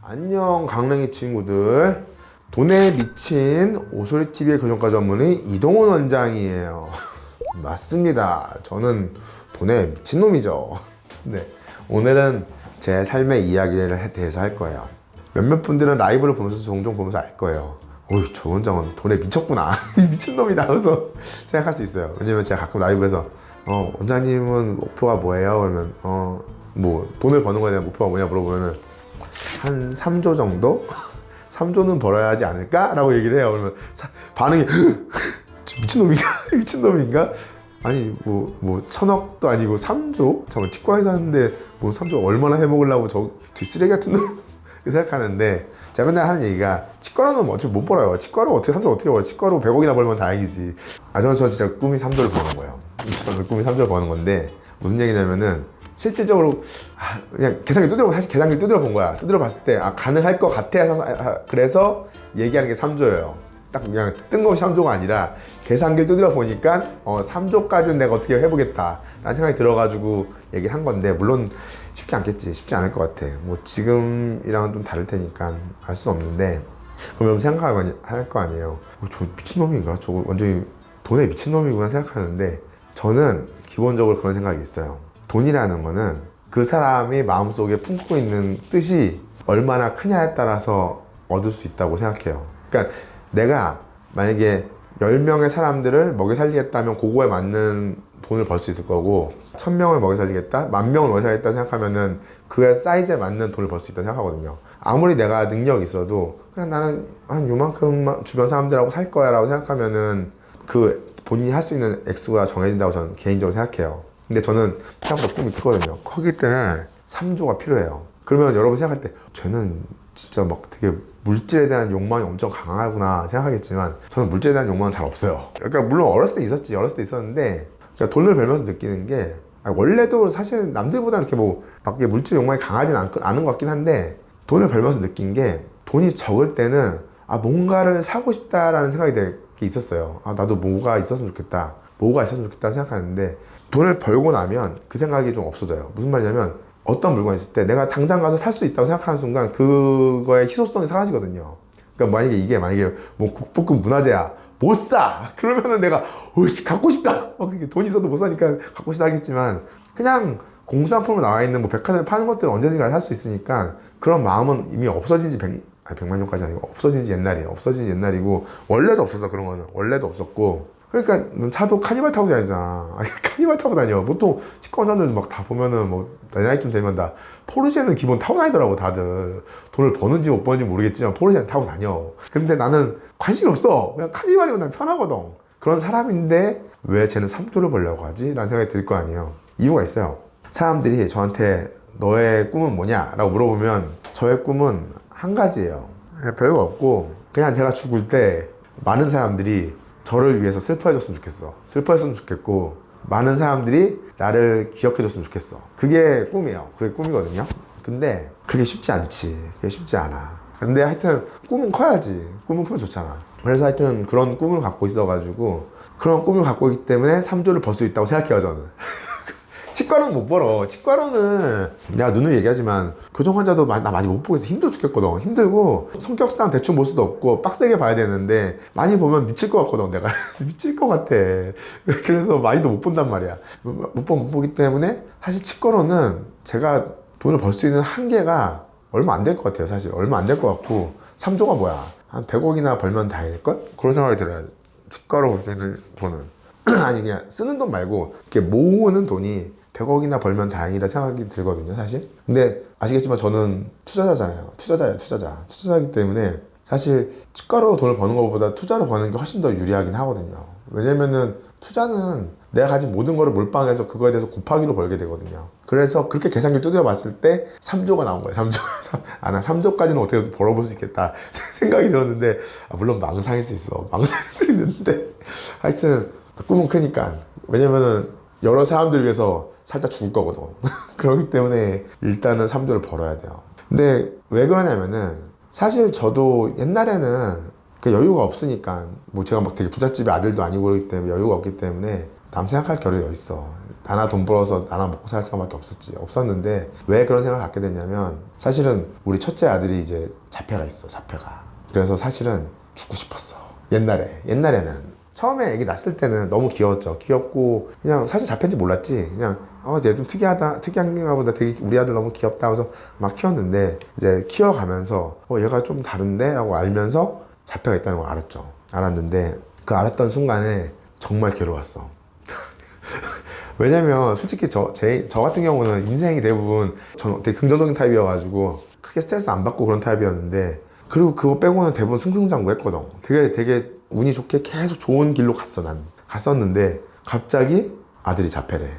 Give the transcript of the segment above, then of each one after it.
안녕 강릉이 친구들, 돈에 미친 오소리TV의 교정과 전문의 이동훈 원장이에요. 맞습니다. 저는 돈에 미친놈이죠. 네, 오늘은 제 삶의 이야기에 대해서 할 거예요. 몇몇 분들은 라이브를 보면서 종종 보면서 알 거예요. 어이, 저 원장은 돈에 미쳤구나. 미친놈이다. 그래서 생각할 수 있어요. 왜냐면 제가 가끔 라이브에서 원장님은 목표가 뭐예요? 그러면 뭐 돈을 버는 거에 대한 목표가 뭐냐 물어보면은 한 3조 정도? 3조는 벌어야 하지 않을까? 라고 얘기를 해요. 그러면 반응이 미친놈인가? 미친놈인가? 아니 뭐 1000억도 아니고 3조? 잠깐 치과에서 하는데 뭐 3조 얼마나 해먹으려고 저 쓰레기 같은 놈? 생각하는데 제가 맨날 하는 얘기가 치과로는 뭐 어차피 못 벌어요. 치과로 어떻게 3조 어떻게 벌어? 치과로 100억이나 벌면 다행이지. 저는 진짜 꿈이 3조를 버는 거예요. 저는 꿈이 3조를 버는 건데 무슨 얘기냐면은 실질적으로 그냥 계산기 두드려, 사실 계산기를 두드려 본 거야. 두드려 봤을 때 가능할 것 같아. 그래서 얘기하는 게 3조예요. 딱 그냥 뜬금없이 3조가 아니라 계산기를 두드려 보니까 3조까지는 내가 어떻게 해보겠다 라는 생각이 들어가지고 얘기를 한 건데, 물론 쉽지 않겠지. 쉽지 않을 것 같아. 뭐 지금이랑은 좀 다를 테니까 알 수 없는데, 그럼 생각할 거 아니에요. 저 미친놈인가? 저거 완전히 돈에 미친놈이구나 생각하는데, 저는 기본적으로 그런 생각이 있어요. 돈이라는 거는 그 사람이 마음속에 품고 있는 뜻이 얼마나 크냐에 따라서 얻을 수 있다고 생각해요. 그러니까 내가 만약에 10명의 사람들을 먹여 살리겠다면 그거에 맞는 돈을 벌 수 있을 거고, 1000명을 먹여 살리겠다, 10,000명을 먹여 살리겠다 생각하면은 그 사이즈에 맞는 돈을 벌 수 있다고 생각하거든요. 아무리 내가 능력이 있어도 그냥 나는 한 요만큼 주변 사람들하고 살 거야 라고 생각하면은 그 본인이 할 수 있는 액수가 정해진다고 저는 개인적으로 생각해요. 근데 저는 생각보다 꿈이 크거든요. 크기 때문에 3조가 필요해요. 그러면 여러분 생각할 때 쟤는 진짜 막 되게 물질에 대한 욕망이 엄청 강하구나 생각하겠지만, 저는 물질에 대한 욕망은 잘 없어요. 그러니까 물론 어렸을 때 있었지. 어렸을 때 있었는데, 그러니까 돈을 벌면서 느끼는 게, 원래도 사실 남들보다 이렇게 뭐 밖에 물질 욕망이 강하진 않은 것 같긴 한데, 돈을 벌면서 느낀 게, 돈이 적을 때는 뭔가를 사고 싶다라는 생각이 되게 있었어요. 나도 뭐가 있었으면 좋겠다. 뭐가 있었으면 좋겠다 생각하는데, 돈을 벌고 나면 그 생각이 좀 없어져요. 무슨 말이냐면, 어떤 물건이 있을 때 내가 당장 가서 살 수 있다고 생각하는 순간 그거의 희소성이 사라지거든요. 그러니까 만약에 뭐 국보급 문화재야, 못 사! 그러면은 내가 갖고 싶다! 돈이 있어도 못 사니까 갖고 싶다 하겠지만, 그냥 공산품으로 나와 있는 뭐 백화점에 파는 것들은 언제든가 살 수 있으니까 그런 마음은 이미 없어진 지 100만 년까지 아니고 없어진 지 옛날이고, 원래도 없었어. 그런 거는 원래도 없었고. 그러니까 넌 차도 카니발 타고 다니잖아. 카니발 타고 다녀. 보통 치과 원장들 막 다 보면은 뭐 내 나이쯤 되면 다 포르쉐는 기본 타고 다니더라고. 다들 돈을 버는지 못 버는지 모르겠지만 포르쉐는 타고 다녀. 근데 나는 관심이 없어. 그냥 카니발이면 난 편하거든. 그런 사람인데 왜 쟤는 3조를 벌려고 하지? 라는 생각이 들 거 아니에요. 이유가 있어요. 사람들이 저한테 너의 꿈은 뭐냐? 라고 물어보면 저의 꿈은 한 가지예요. 별거 없고, 그냥 제가 죽을 때 많은 사람들이 저를 위해서 슬퍼해줬으면 좋겠어. 슬퍼했으면 좋겠고, 많은 사람들이 나를 기억해줬으면 좋겠어. 그게 꿈이에요. 그게 꿈이거든요. 근데 그게 쉽지 않지. 그게 쉽지 않아. 근데 하여튼 꿈은 커야지. 꿈은 크면 좋잖아. 그래서 하여튼 그런 꿈을 갖고 있어가지고, 그런 꿈을 갖고 있기 때문에 3조를 벌 수 있다고 생각해요, 저는. 치과로는 못 벌어. 치과로는 내가 누누이 얘기하지만 교정 환자도 나 많이 못 보고 있어. 힘들어 죽겠거든. 힘들고 성격상 대충 볼 수도 없고 빡세게 봐야 되는데, 많이 보면 미칠 것 같거든. 내가 미칠 것 같아. 그래서 많이도 못 본단 말이야. 못 보기 때문에 사실 치과로는 제가 돈을 벌 수 있는 한계가 얼마 안 될 것 같아요. 사실 얼마 안 될 것 같고, 3조가 뭐야, 한 100억이나 벌면 다행일걸? 그런 생각이 들어요. 치과로 볼 수 있는 돈은. 아니 그냥 쓰는 돈 말고 이렇게 모으는 돈이 100억이나 벌면 다행이라 생각이 들거든요, 사실. 근데 아시겠지만 저는 투자자잖아요. 투자자이기 때문에 사실 치과로 돈을 버는 것보다 투자로 버는 게 훨씬 더 유리하긴 하거든요. 왜냐면은 투자는 내가 가진 모든 거를 몰빵해서 그거에 대해서 곱하기로 벌게 되거든요. 그래서 그렇게 계산기를 두드려 봤을 때 3조가 나온 거예요. 3조. 난 3조까지는 어떻게 벌어볼 수 있겠다 생각이 들었는데, 물론 망상일 수 있어. 망상일 수 있는데, 하여튼 꿈은 크니까. 왜냐면은 여러 사람들 위해서 살짝 죽을 거거든. 그렇기 때문에 일단은 3조를 벌어야 돼요. 근데 왜 그러냐면은, 사실 저도 옛날에는 그 여유가 없으니까, 뭐 제가 막 되게 부잣집의 아들도 아니고 그렇기 때문에 여유가 없기 때문에 남 생각할 겨를이 어딨어. 나나 돈 벌어서 나나 먹고 살 생각밖에 없었는데 왜 그런 생각을 갖게 됐냐면 사실은 우리 첫째 아들이 이제 자폐가 있어. 자폐가. 그래서 사실은 죽고 싶었어. 옛날에는 처음에 애기 낳았을 때는 너무 귀여웠죠. 귀엽고 그냥 사실 자폐인지 몰랐지. 그냥 얘 좀 특이한가 보다. 되게 우리 아들 너무 귀엽다 하면서 막 키웠는데 이제 키워가면서 얘가 좀 다른데? 라고 알면서 자폐가 있다는 걸 알았는데 그 알았던 순간에 정말 괴로웠어. 왜냐면 솔직히 저 같은 경우는 인생이 대부분 저는 되게 긍정적인 타입이어가지고 크게 스트레스 안 받고 그런 타입이었는데 그리고 그거 빼고는 대부분 승승장구했거든. 되게 운이 좋게 계속 좋은 길로 갔었는데 갑자기 아들이 자폐래.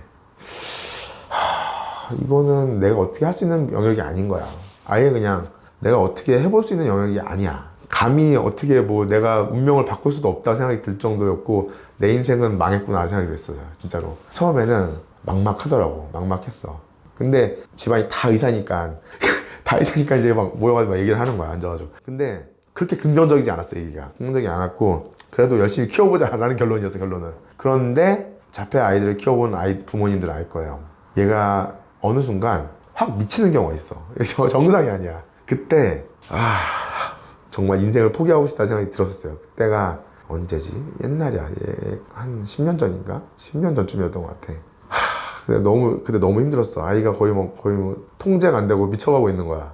이거는 내가 어떻게 할 수 있는 영역이 아닌 거야. 아예 그냥 내가 어떻게 해볼 수 있는 영역이 아니야. 감히 어떻게 내가 운명을 바꿀 수도 없다고 생각이 들 정도였고 내 인생은 망했구나 생각이 됐어요. 진짜로. 처음에는 막막했어. 근데 집안이 다 의사니까 이제 막 모여가지고 막 얘기를 하는 거야. 앉아가지고. 근데 그렇게 긍정적이지 않았어, 얘기가. 긍정적이지 않았고 그래도 열심히 키워보자 라는 결론이었어, 결론은. 그런데 자폐 아이들을 키워본 부모님들은 알 거예요. 얘가 어느 순간 확 미치는 경우가 있어. 정상이 아니야. 그때 정말 인생을 포기하고 싶다는 생각이 들었었어요. 그때가 언제지? 옛날이야. 한 10년 전인가? 10년 전쯤이었던 것 같아. 그때 너무 힘들었어. 아이가 거의 통제가 안 되고 미쳐가고 있는 거야.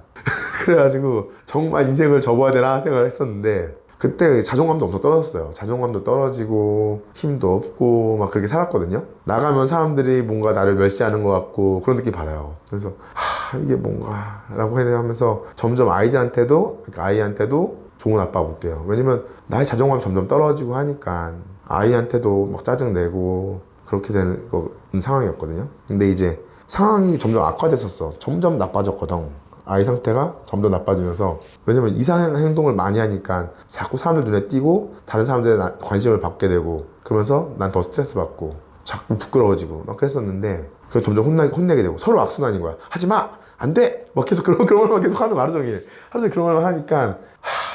그래가지고 정말 인생을 접어야 되나 생각을 했었는데 그때 자존감도 엄청 떨어졌어요. 자존감도 떨어지고 힘도 없고 막 그렇게 살았거든요. 나가면 사람들이 뭔가 나를 멸시하는 것 같고 그런 느낌 받아요. 그래서 이게 뭔가 라고 하면서 점점 아이한테도 좋은 아빠가 못 돼요. 왜냐면 나의 자존감이 점점 떨어지고 하니까 아이한테도 막 짜증내고 그렇게 되는 상황이었거든요. 근데 이제 상황이 점점 악화됐었어. 점점 나빠졌거든. 아이 상태가 점점 나빠지면서 왜냐면 이상한 행동을 많이 하니까 자꾸 사람들 눈에 띄고 다른 사람들의 관심을 받게 되고 그러면서 난 더 스트레스 받고 자꾸 부끄러워지고 막 그랬었는데 그래서 점점 혼내게 되고 서로 악순환인 거야. 하지마! 안 돼! 막 계속 그런 말만 계속 하는 거야. 하루 종일 그런 말만 하니까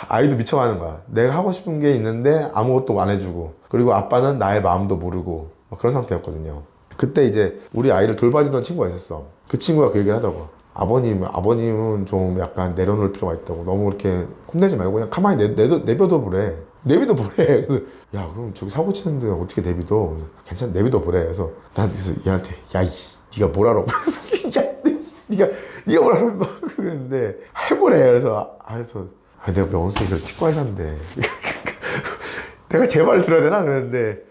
아이도 미쳐가는 거야. 내가 하고 싶은 게 있는데 아무것도 안 해주고 그리고 아빠는 나의 마음도 모르고 막 그런 상태였거든요. 그때 이제 우리 아이를 돌봐주던 친구가 있었어. 그 친구가 그 얘기를 하더라고. 아버님은 좀 약간 내려놓을 필요가 있다고. 너무 그렇게 혼내지 말고 그냥 가만히 내버려 보래. 그래서 야 그럼 저기 사고 치는데 어떻게 내비둬? 괜찮아 내비둬 보래. 그래서 난 얘한테 네가 뭘 알아? 네가 뭘 알아? 막 그랬는데 해보래. 그래서 내가 명수 그래서 치과 의사인데 내가 제 말을 들어야 되나? 그랬는데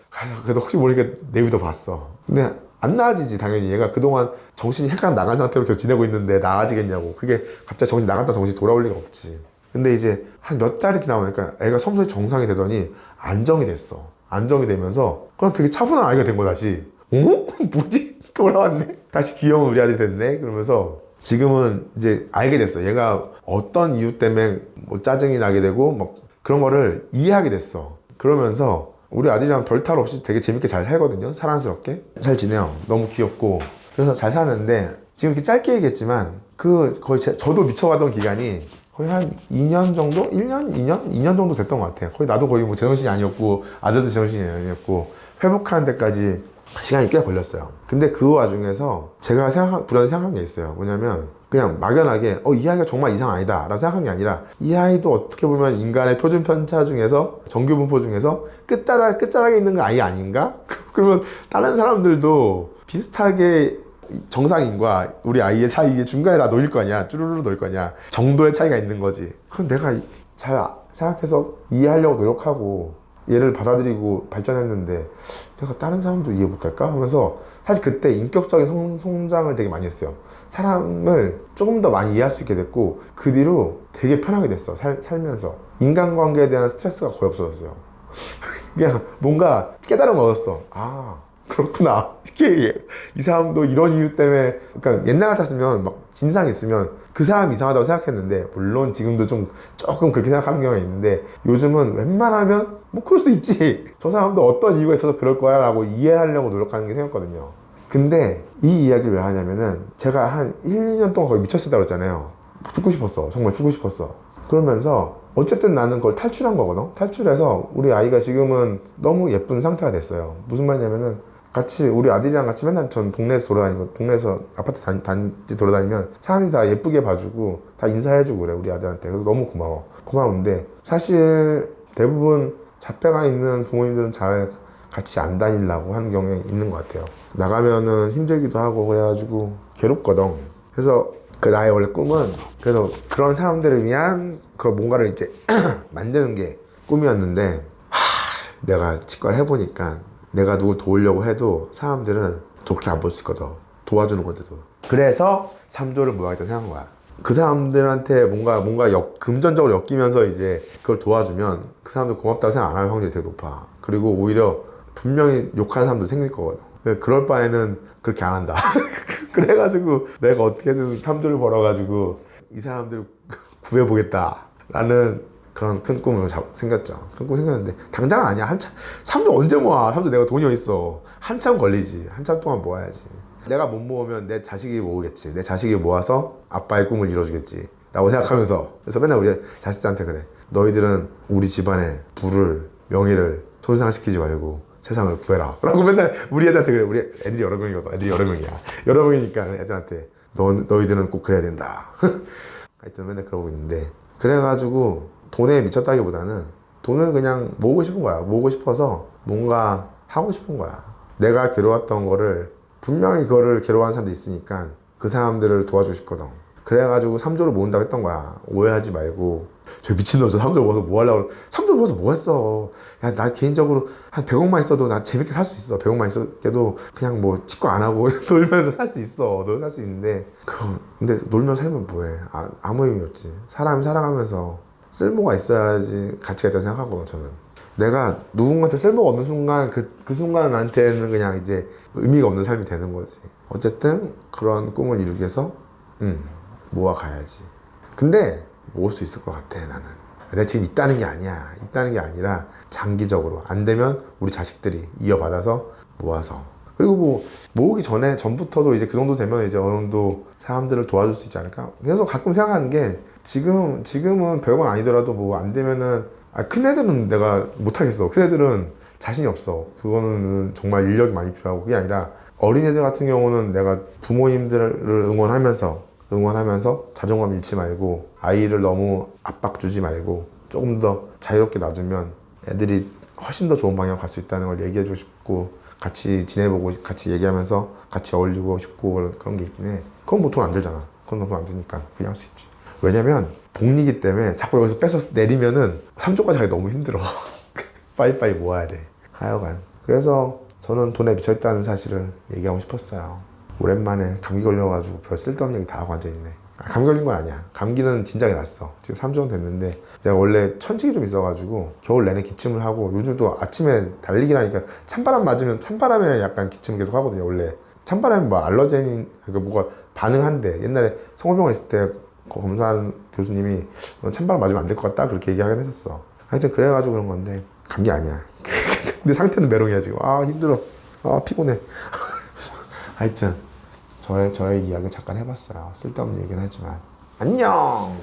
그래도 혹시 모르니까 내비둬 봤어. 근데 안 나아지지 당연히. 얘가 그동안 정신이 헷갈려 나간 상태로 계속 지내고 있는데 나아지겠냐고. 그게 갑자기 정신 나갔다 정신이 돌아올 리가 없지. 근데 이제 한 몇 달이 지나보니까 애가 서서히 정상이 되더니 안정이 됐어. 안정이 되면서 그냥 되게 차분한 아이가 된 거야 다시. 뭐지? 돌아왔네? 다시 귀여운 우리 아들이 됐네? 그러면서 지금은 이제 알게 됐어. 얘가 어떤 이유 때문에 짜증이 나게 되고 막 그런 거를 이해하게 됐어. 그러면서 우리 아들이랑 별 탈 없이 되게 재밌게 잘 살거든요. 사랑스럽게 잘 지내요. 너무 귀엽고 그래서 잘 사는데 지금 이렇게 짧게 얘기했지만 거의 저도 미쳐가던 기간이 거의 한 2년 정도? 1년? 2년 정도 됐던 것 같아요. 나도 거의 제정신이 아니었고 아들도 제정신이 아니었고 회복하는 데까지 시간이 꽤 걸렸어요. 근데 그 와중에서 제가 불안히 생각한 게 있어요. 뭐냐면 그냥 막연하게 이 아이가 정말 이상 아니다 라고 생각한 게 아니라 이 아이도 어떻게 보면 인간의 표준 편차 중에서 정규 분포 중에서 끝자락에 있는 거 아이 아닌가? 그러면 다른 사람들도 비슷하게 정상인과 우리 아이의 사이에 중간에 다 놓일 거냐, 쭈루루 놓일 거냐 정도의 차이가 있는 거지. 그건 내가 잘 생각해서 이해하려고 노력하고 얘를 받아들이고 발전했는데 내가 다른 사람도 이해 못할까 하면서 사실 그때 인격적인 성장을 되게 많이 했어요. 사람을 조금 더 많이 이해할 수 있게 됐고 그 뒤로 되게 편하게 됐어. 살면서 인간관계에 대한 스트레스가 거의 없어졌어요. 그냥 뭔가 깨달음을 얻었어. 그렇구나. 특히 이 사람도 이런 이유 때문에 그러니까 옛날 같았으면 막 진상이 있으면 그 사람이 이상하다고 생각했는데 물론 지금도 조금 그렇게 생각하는 경우가 있는데 요즘은 웬만하면 그럴 수 있지. 저 사람도 어떤 이유가 있어서 그럴 거야 라고 이해하려고 노력하는 게 생겼거든요. 근데 이 이야기를 왜 하냐면은 제가 한 1, 2년 동안 거의 미쳤었다고 그랬잖아요. 죽고 싶었어. 정말 죽고 싶었어. 그러면서 어쨌든 나는 그걸 탈출한 거거든. 탈출해서 우리 아이가 지금은 너무 예쁜 상태가 됐어요. 무슨 말이냐면은 같이 우리 아들이랑 같이 맨날 전 동네에서 돌아다니고 동네에서 아파트 단지 돌아다니면 사람들이 다 예쁘게 봐주고 다 인사해주고 그래 우리 아들한테. 그래서 너무 고마운데 사실 대부분 자폐가 있는 부모님들은 잘 같이 안 다니려고 하는 경우가 있는 것 같아요. 나가면은 힘들기도 하고 그래가지고 괴롭거든. 그래서 그 나의 원래 꿈은 그래서 그런 사람들을 위한 그 뭔가를 이제 만드는 게 꿈이었는데 내가 치과를 해보니까 내가 누구 도우려고 해도 사람들은 좋게 안 볼 수 있거든. 도와주는 건데도. 그래서 3조를 모아야겠다 생각한 거야. 그 사람들한테 뭔가 금전적으로 엮이면서 이제 그걸 도와주면 그 사람들 고맙다고 생각 안 할 확률이 되게 높아. 그리고 오히려 분명히 욕하는 사람도 생길 거거든. 그럴 바에는 그렇게 안 한다. 그래가지고 내가 어떻게든 3조를 벌어가지고 이 사람들을 구해보겠다 라는 그런 큰 꿈을 생겼죠. 큰 꿈 생겼는데 당장은 아니야. 한참 3조 언제 모아? 3조 내가 돈이 어딨어. 한참 걸리지. 한참 동안 모아야지. 내가 못 모으면 내 자식이 모으겠지. 내 자식이 모아서 아빠의 꿈을 이뤄주겠지 라고 생각하면서 그래서 맨날 우리 자식들한테 그래. 너희들은 우리 집안의 부를 명예를 손상시키지 말고 세상을 구해라 라고 맨날 우리 애들한테 그래. 우리 애들이 여러 명이거든. 애들이 여러 명이야. 여러 명이니까 애들한테 너희들은 꼭 그래야 된다. 하여튼 맨날 그러고 있는데 그래가지고 돈에 미쳤다기보다는 돈을 그냥 모으고 싶은 거야. 모으고 싶어서 뭔가 하고 싶은 거야. 내가 괴로웠던 거를 분명히 그거를 괴로워하는 사람도 있으니까 그 사람들을 도와주고 싶거든. 그래가지고 3조를 모은다고 했던 거야. 오해하지 말고. 저 미친놈 저 3조 모아서 뭐 하려고. 3조 모아서 뭐 했어. 야, 나 개인적으로 한 100억만 있어도 나 재밌게 살 수 있어. 100억만 있어도 그냥 뭐 치과 안 하고 놀면서 살 수 있어. 너 살 수 있는데 근데 놀면서 살면 뭐해. 아무 의미 없지. 사람이 살아가면서 쓸모가 있어야지 가치가 있다고 생각하거든 저는. 내가 누군가한테 쓸모가 없는 순간 그 순간 나한테는 그냥 이제 의미가 없는 삶이 되는 거지. 어쨌든 그런 꿈을 이루기 위해서 모아가야지. 근데 모을 수 있을 것 같아 나는. 내가 지금 있다는 게 아니야. 있다는 게 아니라 장기적으로 안 되면 우리 자식들이 이어받아서 모아서 그리고 뭐 모으기 전부터도 이제 그 정도 되면 이제 어느 정도 사람들을 도와줄 수 있지 않을까. 그래서 가끔 생각하는 게 지금은 100원 아니더라도 뭐 안 되면은 큰 애들은 내가 못하겠어. 큰 애들은 자신이 없어. 그거는 정말 인력이 많이 필요하고 그게 아니라 어린애들 같은 경우는 내가 부모님들을 응원하면서 자존감 잃지 말고 아이를 너무 압박 주지 말고 조금 더 자유롭게 놔두면 애들이 훨씬 더 좋은 방향으로 갈 수 있다는 걸 얘기해주고 싶고 같이 지내보고 같이 얘기하면서 같이 어울리고 싶고 그런 게 있긴 해. 그건 보통 안 들잖아. 그건 돈 안 드니까 그냥 할 수 있지. 왜냐면 복리기 때문에 자꾸 여기서 빼서 내리면은 3조까지 하기 너무 힘들어. 빨리빨리 모아야 돼. 하여간 그래서 저는 돈에 미쳐있다는 사실을 얘기하고 싶었어요. 오랜만에 감기 걸려가지고 별 쓸데없는 얘기 다 하고 앉아있네. 감기 걸린 건 아니야. 감기는 진작에 났어. 지금 3주 정도 됐는데 제가 원래 천식이 좀 있어가지고 겨울 내내 기침을 하고 요즘 또 아침에 달리기 하니까 찬바람 맞으면 찬바람에 약간 기침 계속 하거든요. 원래 찬바람에 뭐 알러젠이 뭐가 반응한대. 옛날에 성호병원 있을 때 검사한 교수님이 넌 찬바람 맞으면 안 될 것 같다 그렇게 얘기하긴 했었어. 하여튼 그래가지고 그런 건데 감기 아니야. 근데 상태는 메롱이야 지금. 힘들어. 피곤해. 하여튼 저의 이야기를 잠깐 해봤어요. 쓸데없는 얘기는 하지만 안녕.